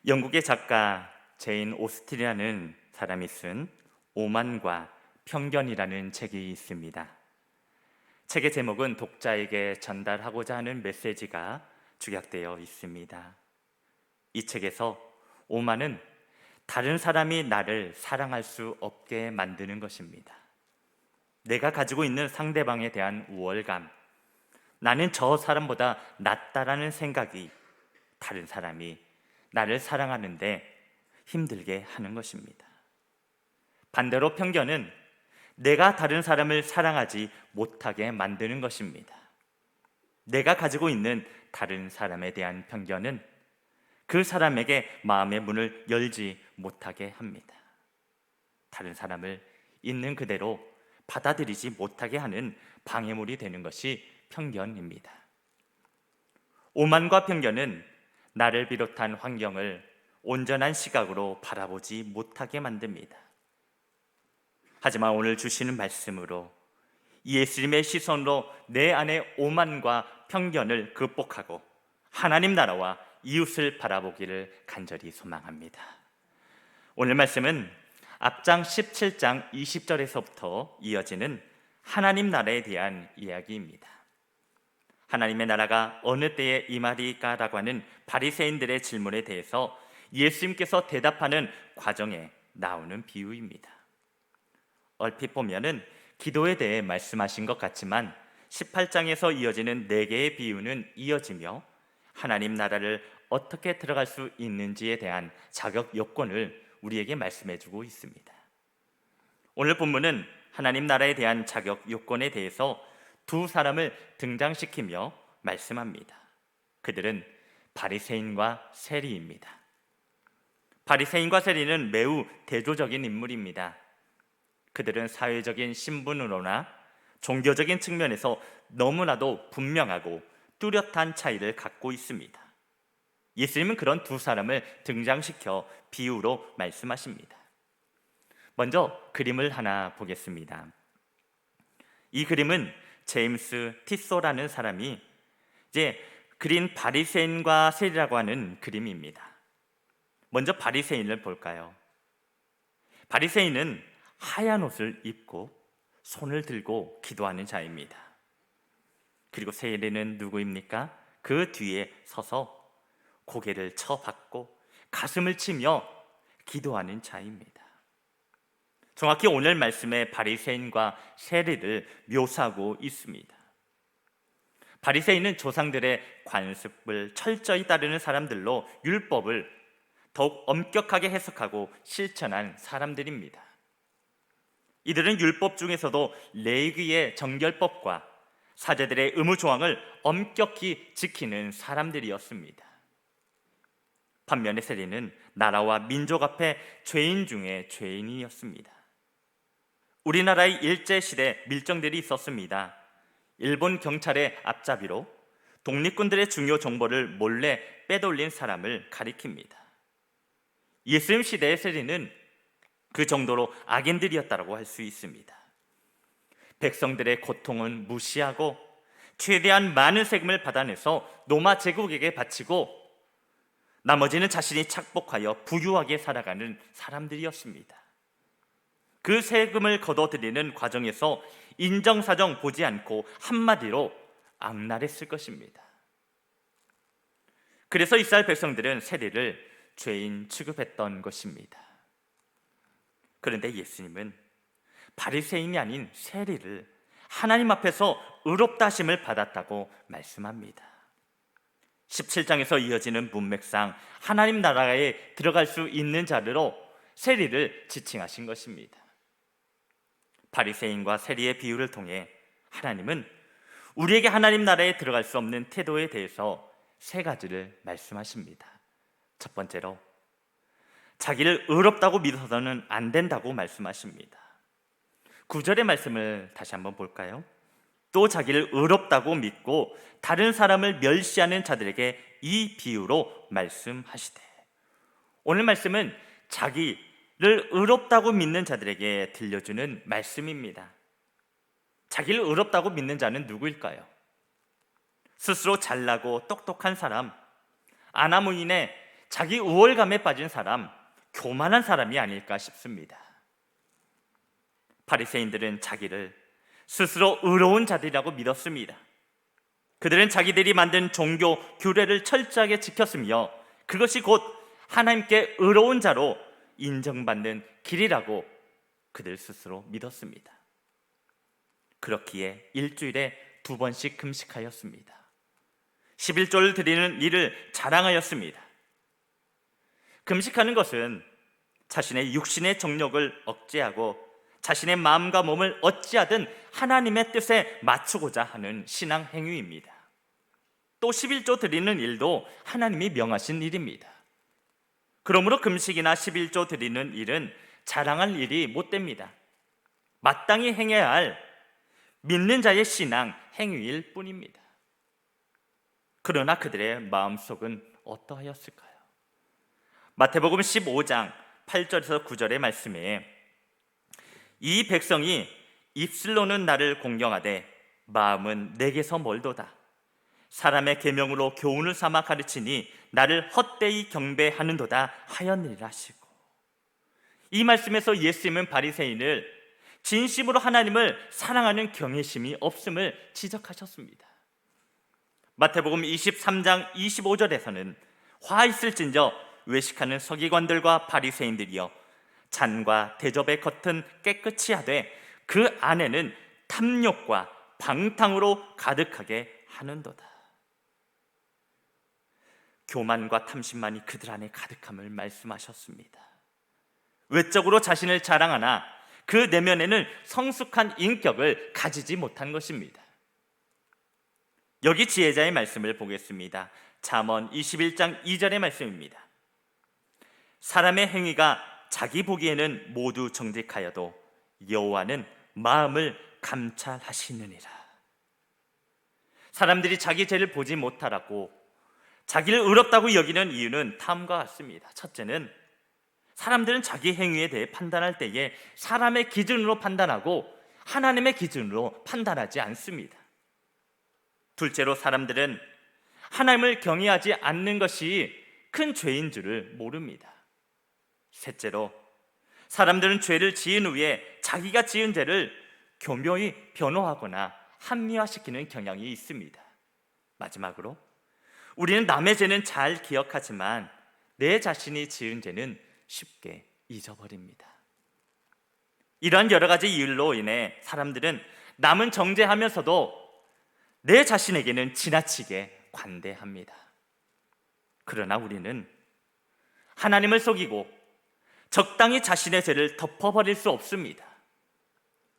영국의 작가 제인 오스틴이라는 사람이 쓴 오만과 편견이라는 책이 있습니다. 책의 제목은 독자에게 전달하고자 하는 메시지가 축약되어 있습니다. 이 책에서 오만은 다른 사람이 나를 사랑할 수 없게 만드는 것입니다. 내가 가지고 있는 상대방에 대한 우월감, 나는 저 사람보다 낫다라는 생각이 다른 사람이 나를 사랑하는데 힘들게 하는 것입니다. 반대로 편견은 내가 다른 사람을 사랑하지 못하게 만드는 것입니다. 내가 가지고 있는 다른 사람에 대한 편견은 그 사람에게 마음의 문을 열지 못하게 합니다. 다른 사람을 있는 그대로 받아들이지 못하게 하는 방해물이 되는 것이 편견입니다. 오만과 편견은 나를 비롯한 환경을 온전한 시각으로 바라보지 못하게 만듭니다. 하지만 오늘 주시는 말씀으로 예수님의 시선으로 내 안의 오만과 편견을 극복하고 하나님 나라와 이웃을 바라보기를 간절히 소망합니다. 오늘 말씀은 앞장 17장 20절에서부터 이어지는 하나님 나라에 대한 이야기입니다. 하나님의 나라가 어느 때에 임하리까라고 하는 바리새인들의 질문에 대해서 예수님께서 대답하는 과정에 나오는 비유입니다. 얼핏 보면은 기도에 대해 말씀하신 것 같지만 18장에서 이어지는 4개의 비유는 이어지며 하나님 나라를 어떻게 들어갈 수 있는지에 대한 자격 요건을 우리에게 말씀해주고 있습니다. 오늘 본문은 하나님 나라에 대한 자격 요건에 대해서 두 사람을 등장시키며 말씀합니다. 그들은 바리새인과 세리입니다. 바리새인과 세리는 매우 대조적인 인물입니다. 그들은 사회적인 신분으로나 종교적인 측면에서 너무나도 분명하고 뚜렷한 차이를 갖고 있습니다. 예수님은 그런 두 사람을 등장시켜 비유로 말씀하십니다. 먼저 그림을 하나 보겠습니다. 이 그림은 제임스 티소라는 사람이 그린 바리새인과 세리라고 하는 그림입니다. 먼저 바리새인을 볼까요? 바리새인은 하얀 옷을 입고 손을 들고 기도하는 자입니다. 그리고 세리는 누구입니까? 그 뒤에 서서 고개를 쳐박고 가슴을 치며 기도하는 자입니다. 정확히 오늘 말씀의 바리새인과 세리를 묘사하고 있습니다. 바리새인은 조상들의 관습을 철저히 따르는 사람들로 율법을 더욱 엄격하게 해석하고 실천한 사람들입니다. 이들은 율법 중에서도 레위기의 정결법과 사제들의 의무 조항을 엄격히 지키는 사람들이었습니다. 반면에 세리는 나라와 민족 앞에 죄인 중에 죄인이었습니다. 우리나라의 일제시대 밀정들이 있었습니다. 일본 경찰의 앞잡이로 독립군들의 중요 정보를 몰래 빼돌린 사람을 가리킵니다. 예수님 시대의 세리는 그 정도로 악인들이었다고 할 수 있습니다. 백성들의 고통은 무시하고 최대한 많은 세금을 받아내서 로마 제국에게 바치고 나머지는 자신이 착복하여 부유하게 살아가는 사람들이었습니다. 그 세금을 거둬들이는 과정에서 인정사정 보지 않고 한마디로 악랄했을 것입니다. 그래서 이스라엘 백성들은 세리를 죄인 취급했던 것입니다. 그런데 예수님은 바리새인이 아닌 세리를 하나님 앞에서 의롭다 하심을 받았다고 말씀합니다. 17장에서 이어지는 문맥상 하나님 나라에 들어갈 수 있는 자로 세리를 지칭하신 것입니다. 바리새인과 세리의 비유를 통해 하나님은 우리에게 하나님 나라에 들어갈 수 없는 태도에 대해서 3가지를 말씀하십니다. 첫 번째로 자기를 의롭다고 믿어서는 안 된다고 말씀하십니다. 9절의 말씀을 다시 한번 볼까요? 또 자기를 의롭다고 믿고 다른 사람을 멸시하는 자들에게 이 비유로 말씀하시되, 오늘 말씀은 자기를 의롭다고 믿는 자들에게 들려주는 말씀입니다. 자기를 의롭다고 믿는 자는 누구일까요? 스스로 잘나고 똑똑한 사람, 아나무인의 자기 우월감에 빠진 사람, 교만한 사람이 아닐까 싶습니다. 바리새인들은 자기를 스스로 의로운 자들이라고 믿었습니다. 그들은 자기들이 만든 종교 규례를 철저하게 지켰으며 그것이 곧 하나님께 의로운 자로 인정받는 길이라고 그들 스스로 믿었습니다. 그렇기에 일주일에 2번씩 금식하였습니다. 11조를 드리는 일을 자랑하였습니다. 금식하는 것은 자신의 육신의 정욕을 억제하고 자신의 마음과 몸을 어찌하든 하나님의 뜻에 맞추고자 하는 신앙 행위입니다. 또 11조 드리는 일도 하나님이 명하신 일입니다. 그러므로 금식이나 11조 드리는 일은 자랑할 일이 못 됩니다. 마땅히 행해야 할 믿는 자의 신앙 행위일 뿐입니다. 그러나 그들의 마음속은 어떠하였을까요? 마태복음 15장 8절에서 9절의 말씀에 이 백성이 입술로는 나를 공경하되 마음은 내게서 멀도다. 사람의 계명으로 교훈을 삼아 가르치니 나를 헛되이 경배하는도다 하였느니라 하시고, 이 말씀에서 예수님은 바리새인을 진심으로 하나님을 사랑하는 경외심이 없음을 지적하셨습니다. 마태복음 23장 25절에서는 화 있을진저 외식하는 서기관들과 바리새인들이여 잔과 대접의 겉은 깨끗이 하되 그 안에는 탐욕과 방탕으로 가득하게 하는도다. 교만과 탐심만이 그들 안에 가득함을 말씀하셨습니다. 외적으로 자신을 자랑하나 그 내면에는 성숙한 인격을 가지지 못한 것입니다. 여기 지혜자의 말씀을 보겠습니다. 잠언 21장 2절의 말씀입니다. 사람의 행위가 자기 보기에는 모두 정직하여도 여호와는 마음을 감찰하시느니라. 사람들이 자기 죄를 보지 못하라고 자기를 의롭다고 여기는 이유는 다음과 같습니다. 첫째는 사람들은 자기 행위에 대해 판단할 때에 사람의 기준으로 판단하고 하나님의 기준으로 판단하지 않습니다. 둘째로 사람들은 하나님을 경외하지 않는 것이 큰 죄인 줄을 모릅니다. 셋째로 사람들은 죄를 지은 후에 자기가 지은 죄를 교묘히 변호하거나 합리화시키는 경향이 있습니다. 마지막으로 우리는 남의 죄는 잘 기억하지만 내 자신이 지은 죄는 쉽게 잊어버립니다. 이러한 여러 가지 이유로 인해 사람들은 남은 정죄하면서도 내 자신에게는 지나치게 관대합니다. 그러나 우리는 하나님을 속이고 적당히 자신의 죄를 덮어버릴 수 없습니다.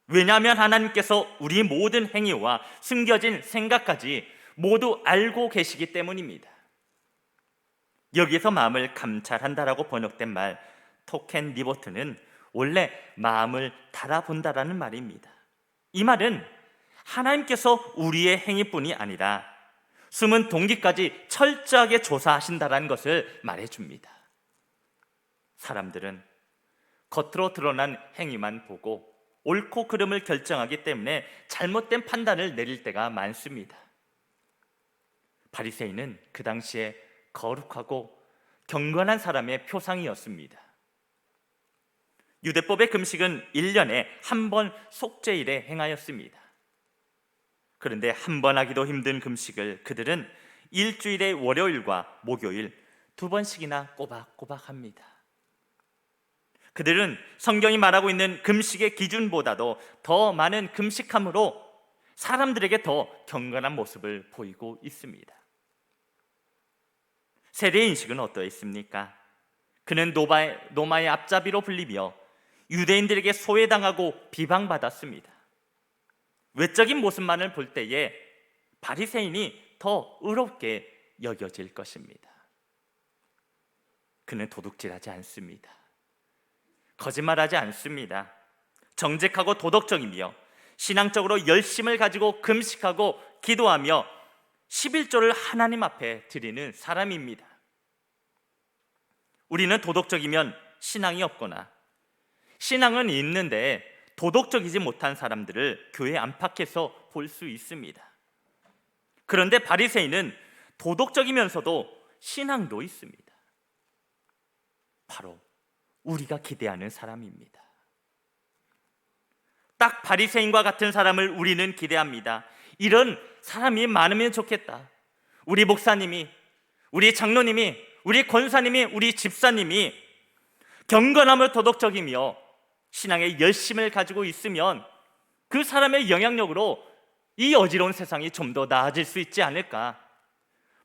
왜냐하면 하나님께서 우리 모든 행위와 숨겨진 생각까지 모두 알고 계시기 때문입니다. 여기에서 마음을 감찰한다라고 번역된 말 토켄 리보트는 원래 마음을 달아본다라는 말입니다. 이 말은 하나님께서 우리의 행위뿐이 아니라 숨은 동기까지 철저하게 조사하신다라는 것을 말해줍니다. 사람들은 겉으로 드러난 행위만 보고 옳고 그름을 결정하기 때문에 잘못된 판단을 내릴 때가 많습니다. 바리새인은 그 당시에 거룩하고 경건한 사람의 표상이었습니다. 유대법의 금식은 1년에 한 번 속죄일에 행하였습니다. 그런데 한 번 하기도 힘든 금식을 그들은 일주일의 월요일과 목요일 2번씩이나 꼬박꼬박 합니다. 그들은 성경이 말하고 있는 금식의 기준보다도 더 많은 금식함으로 사람들에게 더 경건한 모습을 보이고 있습니다. 세례의 인식은 어떠했습니까? 그는 노마의 앞잡이로 불리며 유대인들에게 소외당하고 비방받았습니다. 외적인 모습만을 볼 때에 바리새인이 더 의롭게 여겨질 것입니다. 그는 도둑질하지 않습니다. 거짓말하지 않습니다. 정직하고 도덕적이며 신앙적으로 열심을 가지고 금식하고 기도하며 11조를 하나님 앞에 드리는 사람입니다. 우리는 도덕적이면 신앙이 없거나 신앙은 있는데 도덕적이지 못한 사람들을 교회 안팎에서 볼 수 있습니다. 그런데 바리새인은 도덕적이면서도 신앙도 있습니다. 바로 우리가 기대하는 사람입니다. 딱 바리새인과 같은 사람을 우리는 기대합니다. 이런 사람이 많으면 좋겠다. 우리 목사님이, 우리 장로님이, 우리 권사님이, 우리 집사님이 경건함을 도덕적이며 신앙의 열심을 가지고 있으면 그 사람의 영향력으로 이 어지러운 세상이 좀 더 나아질 수 있지 않을까,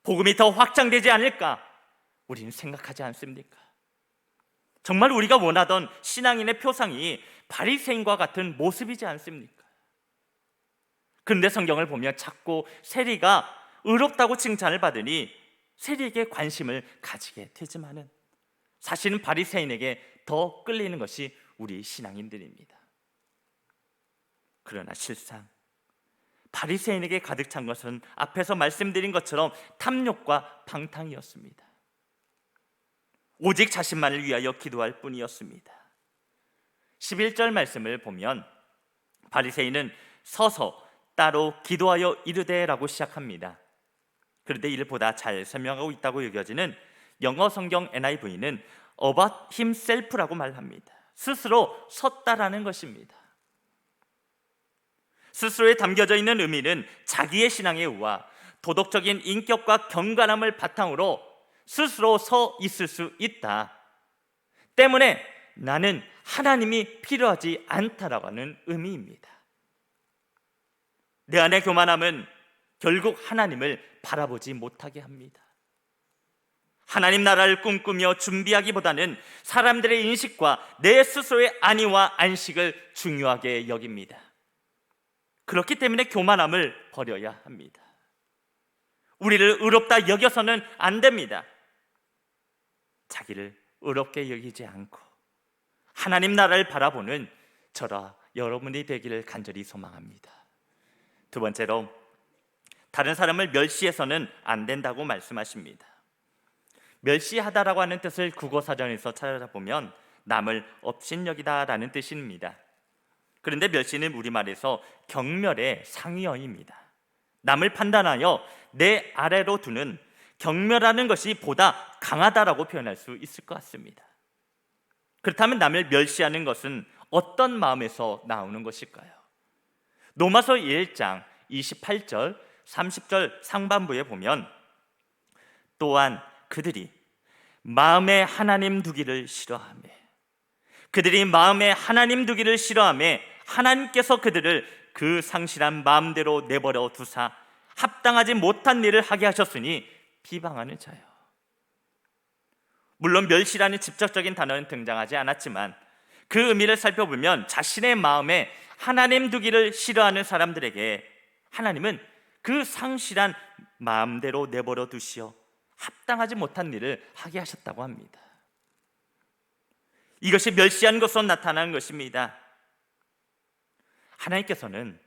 복음이 더 확장되지 않을까, 우리는 생각하지 않습니까? 정말 우리가 원하던 신앙인의 표상이 바리새인과 같은 모습이지 않습니까? 그런데 성경을 보면 자꾸 세리가 의롭다고 칭찬을 받으니 세리에게 관심을 가지게 되지만은 사실은 바리새인에게 더 끌리는 것이 우리 신앙인들입니다. 그러나 실상 바리새인에게 가득 찬 것은 앞에서 말씀드린 것처럼 탐욕과 방탕이었습니다. 오직 자신만을 위하여 기도할 뿐이었습니다. 11절 말씀을 보면 바리새인은 서서 따로 기도하여 이르되라고 시작합니다. 그런데 이를 보다 잘 설명하고 있다고 여겨지는 영어 성경 NIV는 about himself라고 말합니다. 스스로 섰다라는 것입니다. 스스로에 담겨져 있는 의미는 자기의 신앙의 우와 도덕적인 인격과 경건함을 바탕으로 스스로 서 있을 수 있다. 때문에 나는 하나님이 필요하지 않다라고 하는 의미입니다. 내 안의 교만함은 결국 하나님을 바라보지 못하게 합니다. 하나님 나라를 꿈꾸며 준비하기보다는 사람들의 인식과 내 스스로의 안위와 안식을 중요하게 여깁니다. 그렇기 때문에 교만함을 버려야 합니다. 우리를 의롭다 여겨서는 안 됩니다. 자기를 의롭게 여기지 않고 하나님 나라를 바라보는 저와 여러분이 되기를 간절히 소망합니다. 두 번째로, 다른 사람을 멸시해서는 안 된다고 말씀하십니다. 멸시하다라고 하는 뜻을 국어사전에서 찾아보면 남을 업신여기다라는 뜻입니다. 그런데 멸시는 우리말에서 경멸의 상위어입니다. 남을 판단하여 내 아래로 두는, 경멸하는 것이 보다 강하다라고 표현할 수 있을 것 같습니다. 그렇다면 남을 멸시하는 것은 어떤 마음에서 나오는 것일까요? 로마서 1장 28절 30절 상반부에 보면 또한 그들이 마음에 하나님 두기를 싫어하며, 그들이 마음에 하나님 두기를 싫어하며 하나님께서 그들을 그 상실한 마음대로 내버려 두사 합당하지 못한 일을 하게 하셨으니 비방하는 자요. 물론 멸시라는 직접적인 단어는 등장하지 않았지만 그 의미를 살펴보면 자신의 마음에 하나님 두기를 싫어하는 사람들에게 하나님은 그 상실한 마음대로 내버려 두시어 합당하지 못한 일을 하게 하셨다고 합니다. 이것이 멸시한 것으로 나타나는 것입니다. 하나님께서는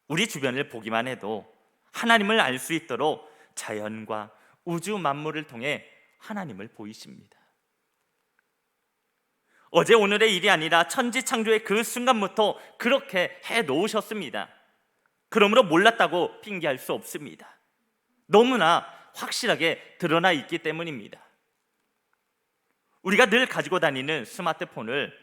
우리 주변을 보기만 해도 하나님을 알 수 있도록 자연과 우주 만물을 통해 하나님을 보이십니다. 어제 오늘의 일이 아니라 천지창조의 그 순간부터 그렇게 해놓으셨습니다. 그러므로 몰랐다고 핑계할 수 없습니다. 너무나 확실하게 드러나 있기 때문입니다. 우리가 늘 가지고 다니는 스마트폰을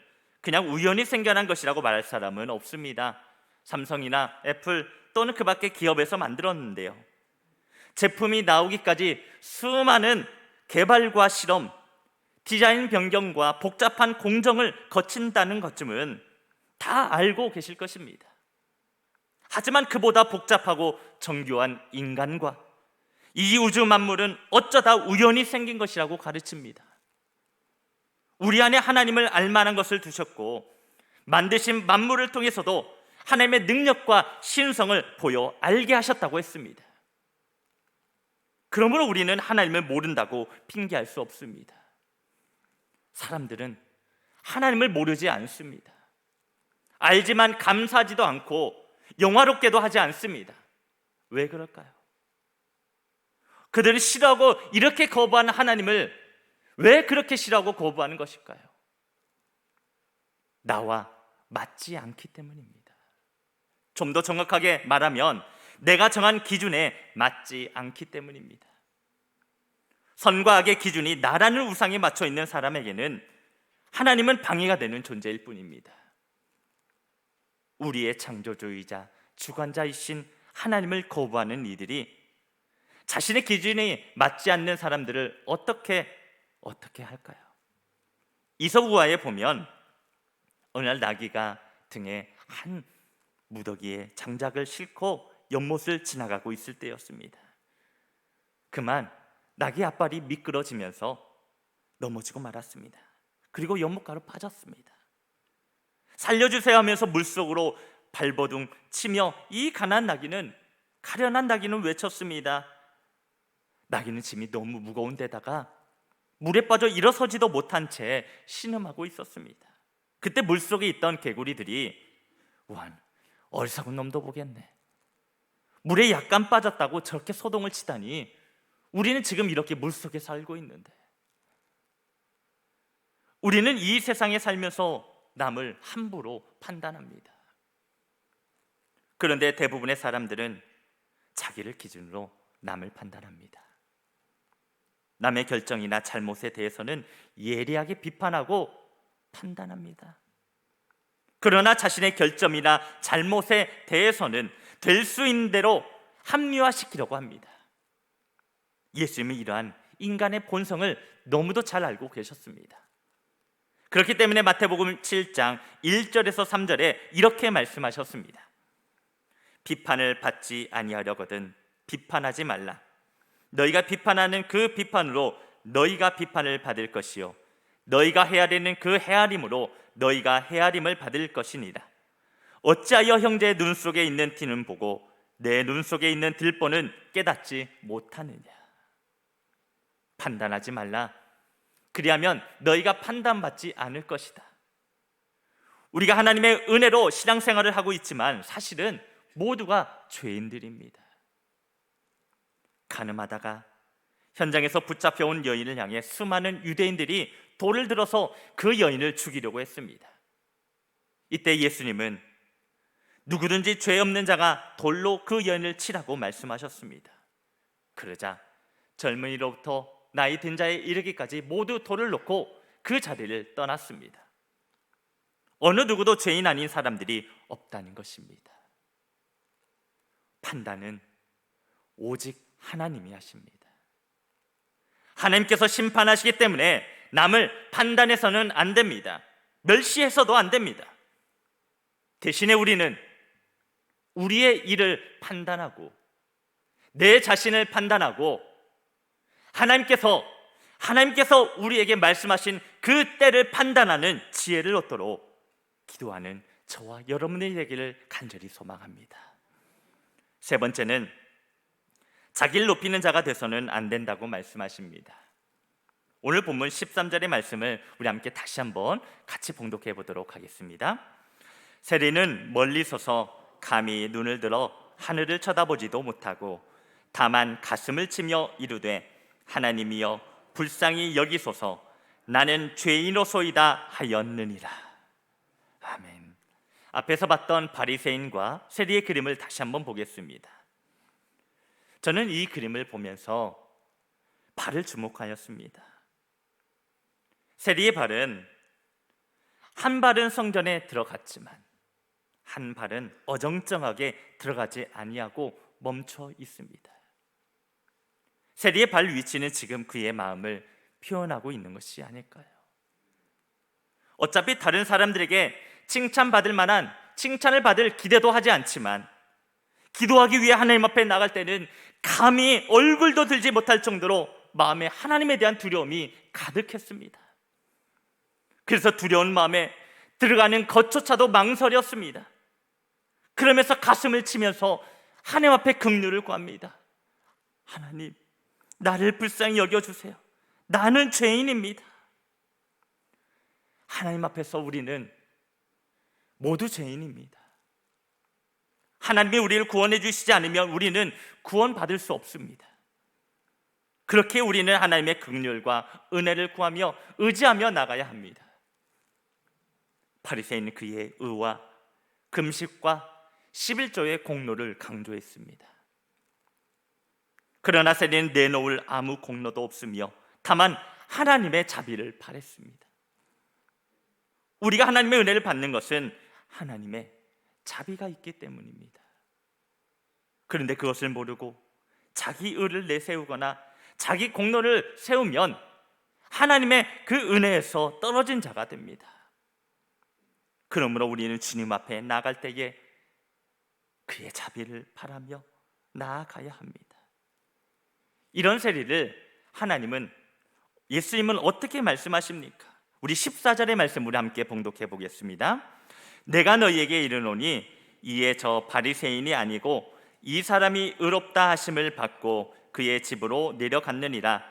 그냥 우연히 생겨난 것이라고 말할 사람은 없습니다. 삼성이나 애플 또는 그 밖의 기업에서 만들었는데요, 제품이 나오기까지 수많은 개발과 실험, 디자인 변경과 복잡한 공정을 거친다는 것쯤은 다 알고 계실 것입니다. 하지만 그보다 복잡하고 정교한 인간과 이 우주 만물은 어쩌다 우연히 생긴 것이라고 가르칩니다. 우리 안에 하나님을 알만한 것을 두셨고 만드신 만물을 통해서도 하나님의 능력과 신성을 보여 알게 하셨다고 했습니다. 그러므로 우리는 하나님을 모른다고 핑계할 수 없습니다. 사람들은 하나님을 모르지 않습니다. 알지만 감사하지도 않고 영화롭게도 하지 않습니다. 왜 그럴까요? 그들이 싫어하고 이렇게 거부하는 하나님을 왜 그렇게 싫어하고 거부하는 것일까요? 나와 맞지 않기 때문입니다. 좀 더 정확하게 말하면 내가 정한 기준에 맞지 않기 때문입니다. 선과 악의 기준이 나라는 우상에 맞춰 있는 사람에게는 하나님은 방해가 되는 존재일 뿐입니다. 우리의 창조주이자 주관자이신 하나님을 거부하는 이들이 자신의 기준이 맞지 않는 사람들을 어떻게 할까요? 이서우화에 보면 어느 날 나귀가 등에 한 무더기에 장작을 싣고 연못을 지나가고 있을 때였습니다. 그만 나귀 앞발이 미끄러지면서 넘어지고 말았습니다. 그리고 연못가로 빠졌습니다. 살려주세요 하면서 물속으로 발버둥 치며 이 가련한 나귀는 외쳤습니다. 나귀는 짐이 너무 무거운 데다가 물에 빠져 일어서지도 못한 채 신음하고 있었습니다. 그때 물속에 있던 개구리들이 우한 어리석은 놈도 보겠네, 물에 약간 빠졌다고 저렇게 소동을 치다니, 우리는 지금 이렇게 물속에 살고 있는데. 우리는 이 세상에 살면서 남을 함부로 판단합니다. 그런데 대부분의 사람들은 자기를 기준으로 남을 판단합니다. 남의 결정이나 잘못에 대해서는 예리하게 비판하고 판단합니다. 그러나 자신의 결점이나 잘못에 대해서는 될 수 있는 대로 합리화시키려고 합니다. 예수님은 이러한 인간의 본성을 너무도 잘 알고 계셨습니다. 그렇기 때문에 마태복음 7장 1절에서 3절에 이렇게 말씀하셨습니다. 비판을 받지 아니하려거든 비판하지 말라. 너희가 비판하는 그 비판으로 너희가 비판을 받을 것이요 너희가 헤아리는 그 헤아림으로 너희가 헤아림을 받을 것이니라. 어찌하여 형제의 눈 속에 있는 티는 보고 내 눈 속에 있는 들보는 깨닫지 못하느냐. 판단하지 말라. 그리하면 너희가 판단받지 않을 것이다. 우리가 하나님의 은혜로 신앙생활을 하고 있지만 사실은 모두가 죄인들입니다. 가늠하다가 현장에서 붙잡혀온 여인을 향해 수많은 유대인들이 돌을 들어서 그 여인을 죽이려고 했습니다. 이때 예수님은 누구든지 죄 없는 자가 돌로 그 여인을 치라고 말씀하셨습니다. 그러자 젊은이로부터 나이 든 자에 이르기까지 모두 돌을 놓고 그 자리를 떠났습니다. 어느 누구도 죄인 아닌 사람들이 없다는 것입니다. 판단은 오직 하나님이 하십니다. 하나님께서 심판하시기 때문에 남을 판단해서는 안 됩니다. 멸시해서도 안 됩니다. 대신에 우리는 우리의 일을 판단하고 내 자신을 판단하고 하나님께서 우리에게 말씀하신 그 때를 판단하는 지혜를 얻도록 기도하는 저와 여러분이 되기를 간절히 소망합니다. 세 번째는 자기를 높이는 자가 돼서는 안 된다고 말씀하십니다. 오늘 본문 13절의 말씀을 우리 함께 다시 한번 같이 봉독해 보도록 하겠습니다. 세리는 멀리 서서 감히 눈을 들어 하늘을 쳐다보지도 못하고 다만 가슴을 치며 이르되 하나님이여 불쌍히 여기소서 나는 죄인이로소이다 하였느니라. 아멘. 앞에서 봤던 바리새인과 세리의 그림을 다시 한번 보겠습니다. 저는 이 그림을 보면서 발을 주목하였습니다. 세리의 발은 한 발은 성전에 들어갔지만 한 발은 어정쩡하게 들어가지 아니하고 멈춰 있습니다. 세리의 발 위치는 지금 그의 마음을 표현하고 있는 것이 아닐까요? 어차피 다른 사람들에게 칭찬받을 만한 칭찬을 받을 기대도 하지 않지만 기도하기 위해 하나님 앞에 나갈 때는 감히 얼굴도 들지 못할 정도로 마음에 하나님에 대한 두려움이 가득했습니다. 그래서 두려운 마음에 들어가는 것조차도 망설였습니다. 그러면서 가슴을 치면서 하나님 앞에 긍휼을 구합니다. 하나님, 나를 불쌍히 여겨주세요. 나는 죄인입니다. 하나님 앞에서 우리는 모두 죄인입니다. 하나님이 우리를 구원해 주시지 않으면 우리는 구원받을 수 없습니다. 그렇게 우리는 하나님의 긍휼과 은혜를 구하며 의지하며 나가야 합니다. 바리새인은 그의 의와 금식과 11조의 공로를 강조했습니다. 그러나 세리는 내놓을 아무 공로도 없으며 다만 하나님의 자비를 바랬습니다. 우리가 하나님의 은혜를 받는 것은 하나님의 자비가 있기 때문입니다. 그런데 그것을 모르고 자기 의를 내세우거나 자기 공로를 세우면 하나님의 그 은혜에서 떨어진 자가 됩니다. 그러므로 우리는 주님 앞에 나아갈 때에 그의 자비를 바라며 나아가야 합니다. 이런 세리를 예수님은 어떻게 말씀하십니까? 우리 14절의 말씀을 함께 봉독해 보겠습니다. 내가 너희에게 이르노니 이에 저 바리새인이 아니고 이 사람이 의롭다 하심을 받고 그의 집으로 내려갔느니라.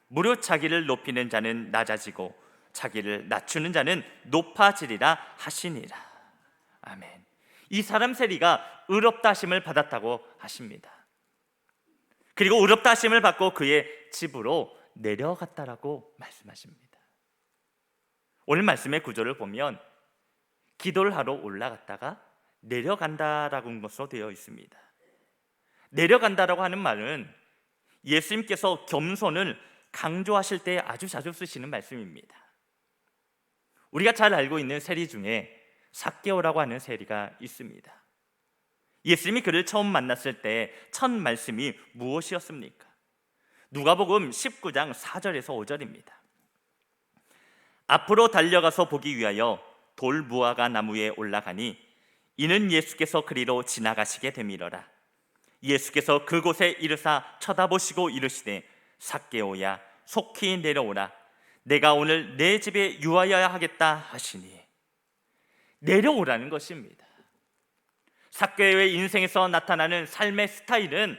무릇 자기를 높이는 자는 낮아지고 자기를 낮추는 자는 높아지리라 하시니라. 아멘. 이 사람 세리가 의롭다 하심을 받았다고 하십니다. 그리고 의롭다 하심을 받고 그의 집으로 내려갔다라고 말씀하십니다. 오늘 말씀의 구조를 보면 기도를 하러 올라갔다가 내려간다라는 것으로 되어 있습니다. 내려간다라고 하는 말은 예수님께서 겸손을 강조하실 때 아주 자주 쓰시는 말씀입니다. 우리가 잘 알고 있는 세리 중에 삭개오라고 하는 세리가 있습니다. 예수님이 그를 처음 만났을 때 첫 말씀이 무엇이었습니까? 누가복음 19장 4절에서 5절입니다. 앞으로 달려가서 보기 위하여 돌무화과 나무에 올라가니 이는 예수께서 그리로 지나가시게 되밀어라. 예수께서 그곳에 이르사 쳐다보시고 이르시되 삭개오야 속히 내려오라. 내가 오늘 내 집에 유하여야 하겠다 하시니. 내려오라는 것입니다. 삭개오의 인생에서 나타나는 삶의 스타일은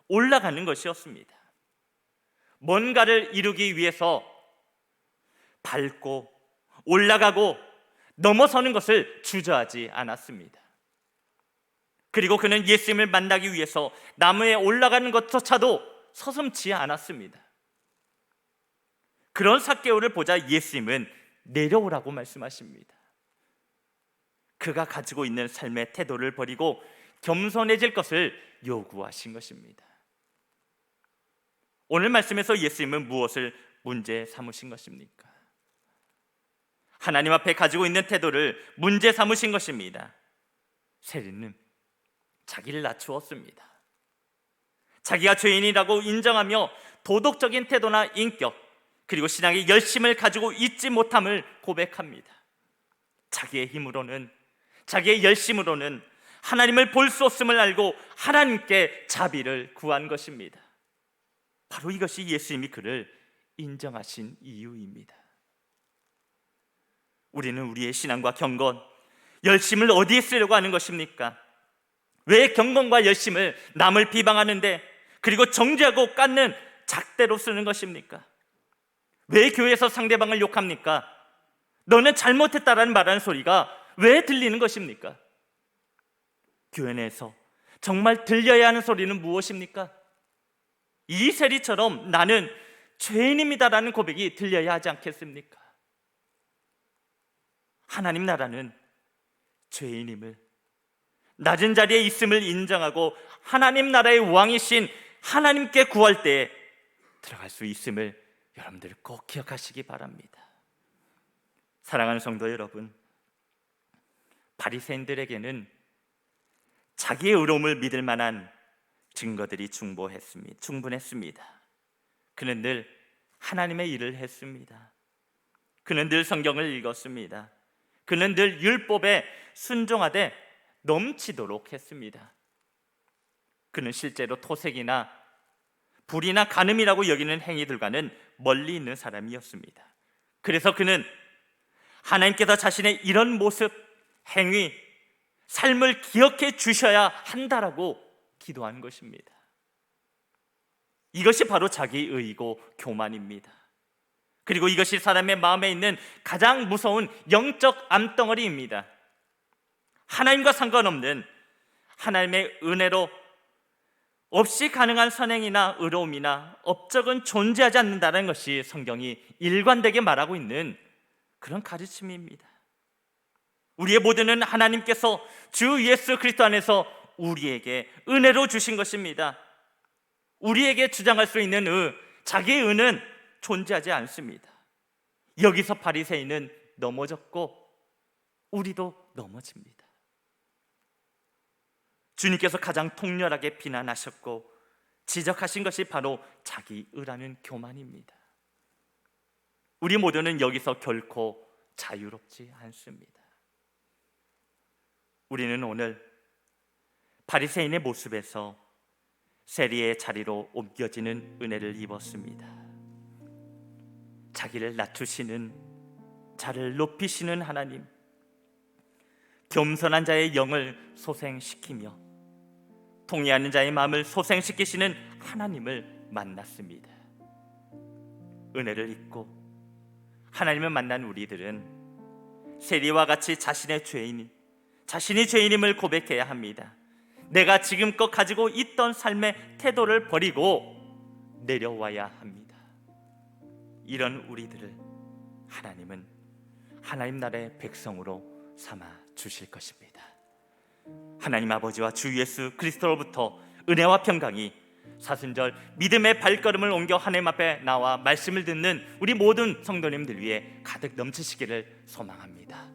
올라가는 것이었습니다. 뭔가를 이루기 위해서 밟고 올라가고 넘어서는 것을 주저하지 않았습니다. 그리고 그는 예수님을 만나기 위해서 나무에 올라가는 것조차도 서슴지 않았습니다. 그런 삭개오를 보자 예수님은 내려오라고 말씀하십니다. 그가 가지고 있는 삶의 태도를 버리고 겸손해질 것을 요구하신 것입니다. 오늘 말씀에서 예수님은 무엇을 문제 삼으신 것입니까? 하나님 앞에 가지고 있는 태도를 문제 삼으신 것입니다. 세리는 자기를 낮추었습니다. 자기가 죄인이라고 인정하며 도덕적인 태도나 인격 그리고 신앙의 열심을 가지고 있지 못함을 고백합니다. 자기의 힘으로는, 자기의 열심으로는 하나님을 볼 수 없음을 알고 하나님께 자비를 구한 것입니다. 바로 이것이 예수님이 그를 인정하신 이유입니다. 우리는 우리의 신앙과 경건, 열심을 어디에 쓰려고 하는 것입니까? 왜 경건과 열심을 남을 비방하는데 그리고 정죄하고 깎는 잣대로 쓰는 것입니까? 왜 교회에서 상대방을 욕합니까? 너는 잘못했다라는 말하는 소리가 왜 들리는 것입니까? 교회 내에서 정말 들려야 하는 소리는 무엇입니까? 이 세리처럼 나는 죄인입니다라는 고백이 들려야 하지 않겠습니까? 하나님 나라는 죄인임을, 낮은 자리에 있음을 인정하고 하나님 나라의 왕이신 하나님께 구할 때 들어갈 수 있음을 여러분들 꼭 기억하시기 바랍니다. 사랑하는 성도 여러분, 바리새인들에게는 자기의 의로움을 믿을 만한 증거들이 충분했습니다. 그는 늘 하나님의 일을 했습니다. 그는 늘 성경을 읽었습니다. 그는 늘 율법에 순종하되 넘치도록 했습니다. 그는 실제로 토색이나 불이나 간음이라고 여기는 행위들과는 멀리 있는 사람이었습니다. 그래서 그는 하나님께서 자신의 이런 모습, 행위, 삶을 기억해 주셔야 한다라고 기도한 것입니다. 이것이 바로 자기의이고 교만입니다. 그리고 이것이 사람의 마음에 있는 가장 무서운 영적 암덩어리입니다. 하나님과 상관없는 하나님의 은혜로 없이 가능한 선행이나 의로움이나 업적은 존재하지 않는다는 것이 성경이 일관되게 말하고 있는 그런 가르침입니다. 우리의 모두는 하나님께서 주 예수 그리스도 안에서 우리에게 은혜로 주신 것입니다. 우리에게 주장할 수 있는 자기의 의는 존재하지 않습니다. 여기서 바리새인은 넘어졌고 우리도 넘어집니다. 주님께서 가장 통렬하게 비난하셨고 지적하신 것이 바로 자기 의라는 교만입니다. 우리 모두는 여기서 결코 자유롭지 않습니다. 우리는 오늘 바리새인의 모습에서 세리의 자리로 옮겨지는 은혜를 입었습니다. 자기를 낮추시는, 자를 높이시는 하나님, 겸손한 자의 영을 소생시키며 통회하는 자의 마음을 소생시키시는 하나님을 만났습니다. 은혜를 입고 하나님을 만난 우리들은 세리와 같이 자신이 죄인임을 고백해야 합니다. 내가 지금껏 가지고 있던 삶의 태도를 버리고 내려와야 합니다. 이런 우리들을 하나님은 하나님 나라의 백성으로 삼아 주실 것입니다. 하나님 아버지와 주 예수 그리스도로부터 은혜와 평강이 사순절 믿음의 발걸음을 옮겨 하나님 앞에 나와 말씀을 듣는 우리 모든 성도님들 위해 가득 넘치시기를 소망합니다.